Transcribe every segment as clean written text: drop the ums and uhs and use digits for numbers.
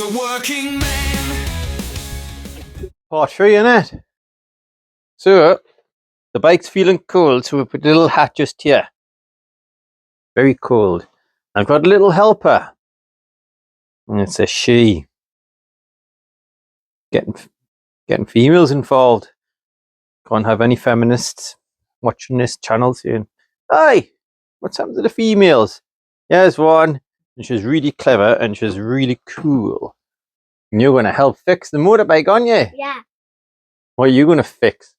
He's a working man. Part 3, innit? So, the bike's feeling cold, so we put a little hat just here. Very cold. I've got a little helper. And it's a she. Getting females involved. Can't have any feminists watching this channel saying, "Hey, what's happened to the females?" Here's one. And she's really clever and she's really cool. And you're going to help fix the motorbike, aren't you? Yeah. What are you going to fix?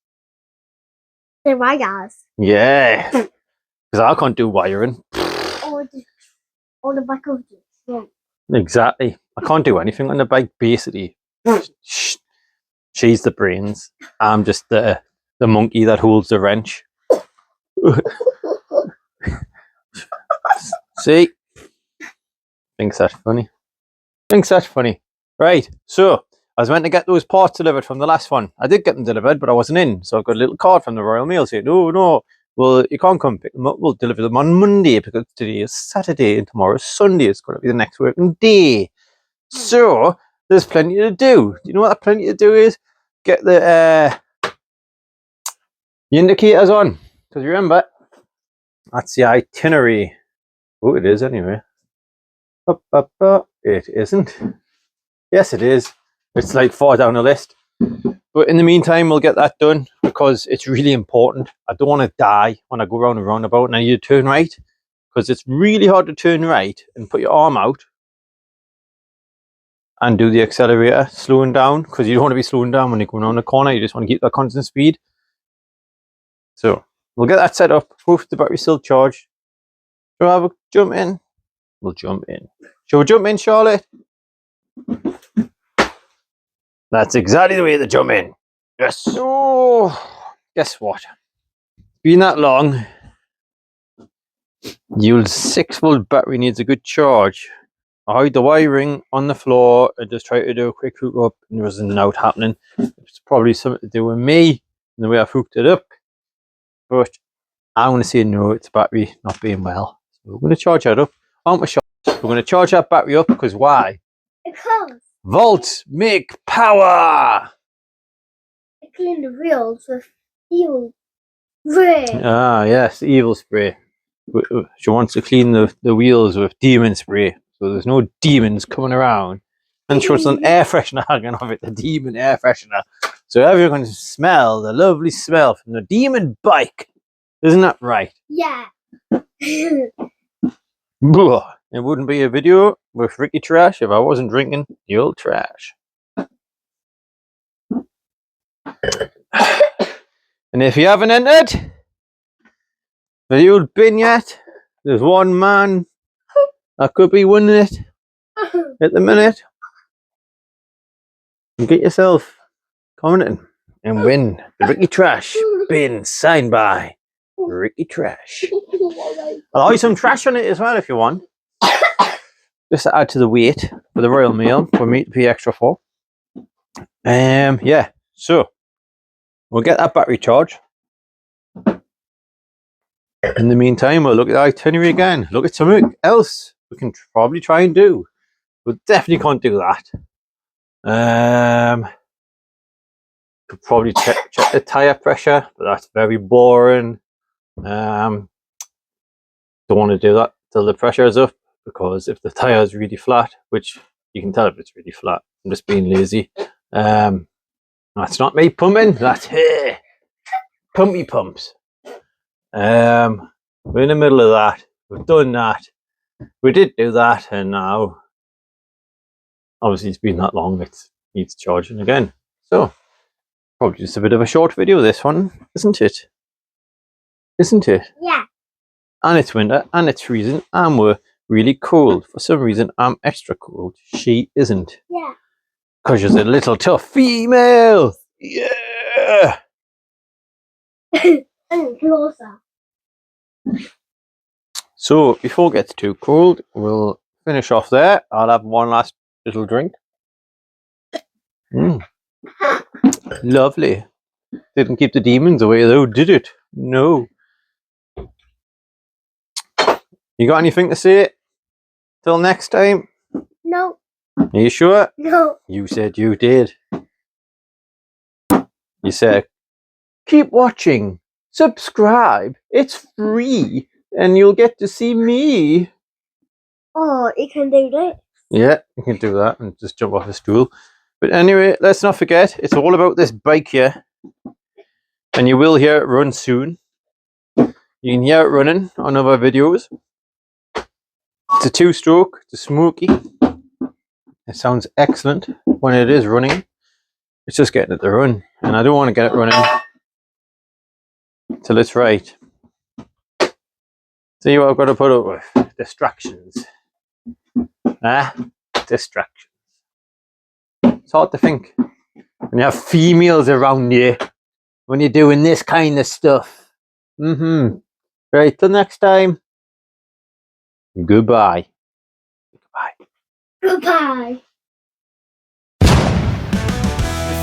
The wires. Yeah. Because I can't do wiring. Or the back of the trunk. Exactly. I can't do anything on the bike, basically. She's the brains. I'm just the monkey that holds the wrench. See? Thinks that's funny. Right, so I was meant to get those parts delivered from the last one. I did get them delivered, but I wasn't in. So I got a little card from the Royal Mail saying, no, well, you can't come pick them up. We'll deliver them on Monday because today is Saturday and tomorrow is Sunday. It's going to be the next working day. So there's plenty to do. Do you know what that plenty to do is? Get the indicators on. Because remember, that's the itinerary. Oh, it is anyway. It isn't. Yes, it is. It's like far down the list. But in the meantime, we'll get that done because it's really important. I don't want to die when I go around a roundabout and I need to turn right. Because it's really hard to turn right and put your arm out and do the accelerator, slowing down. Because you don't want to be slowing down when you're going around the corner. You just want to keep that constant speed. So we'll get that set up. Hopefully the battery's still charged. Shall we have a jump in? We'll jump in. Shall we jump in, Charlotte? That's exactly the way to jump in. Yes. So, guess what? Being that long, the old 6-volt battery needs a good charge. I hide the wiring on the floor and just try to do a quick hook up, and there wasn't out happening. It's probably something to do with me and the way I've hooked it up. But I'm going to say no, it's battery not being well. So we're going to charge that up. Aren't we, Charlotte? We're going to charge that battery up because why? Because Volts make power! I clean the wheels with evil spray. Ah, yes, evil spray. She wants to clean the wheels with demon spray, so there's no demons coming around. And she wants an air freshener hanging off it, the demon air freshener. So everyone can smell the lovely smell from the demon bike. Isn't that right? Yeah. It wouldn't be a video with Ricky Trash if I wasn't drinking the old trash. And if you haven't entered the old bin yet, there's one man that could be winning it at the minute. And get yourself commenting and win the Ricky Trash bin signed by Ricky Trash. I'll have some trash on it as well if you want. Just to add to the weight for the Royal Mail for me to pay extra for. Yeah, so we'll get that battery charged. In the meantime, we'll look at the itinerary again. Look at something else we can probably try and do. We definitely can't do that. Could probably check the tire pressure, but that's very boring. Don't want to do that till the pressure is up, because if the tire is really flat, which you can tell if it's really flat, I'm just being lazy. That's not me pumping, that's here. Pumpy pumps. We're in the middle of that. We've done that. We did do that, and now obviously it's been that long, it needs charging again. So probably just a bit of a short video, this one, isn't it? Isn't it? Yeah. And it's winter and it's freezing and we're really cold. For some reason I'm extra cold. She isn't. Yeah. Because she's a little tough female. Yeah. And closer. So before it gets too cold, we'll finish off there. I'll have one last little drink. Lovely. Didn't keep the demons away though, did it? No. You got anything to say till next time? No. Are you sure? No. You said you did. You said, keep watching, subscribe, it's free, and you'll get to see me. Oh, you can do that. Yeah, you can do that and just jump off a stool. But anyway, let's not forget, it's all about this bike here. And you will hear it run soon. You can hear it running on other videos. It's a 2-stroke, it's a smoky. It sounds excellent when it is running. It's just getting it to run. And I don't want to get it running till it's right. See what I've got to put up with? Distractions. Distractions. It's hard to think when you have females around you when you're doing this kind of stuff. Right, till next time. Goodbye. Goodbye.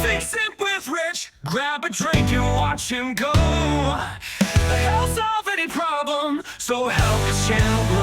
Fix it with Rich. Grab a drink and watch him go. He'll solve any problem, so help us channel.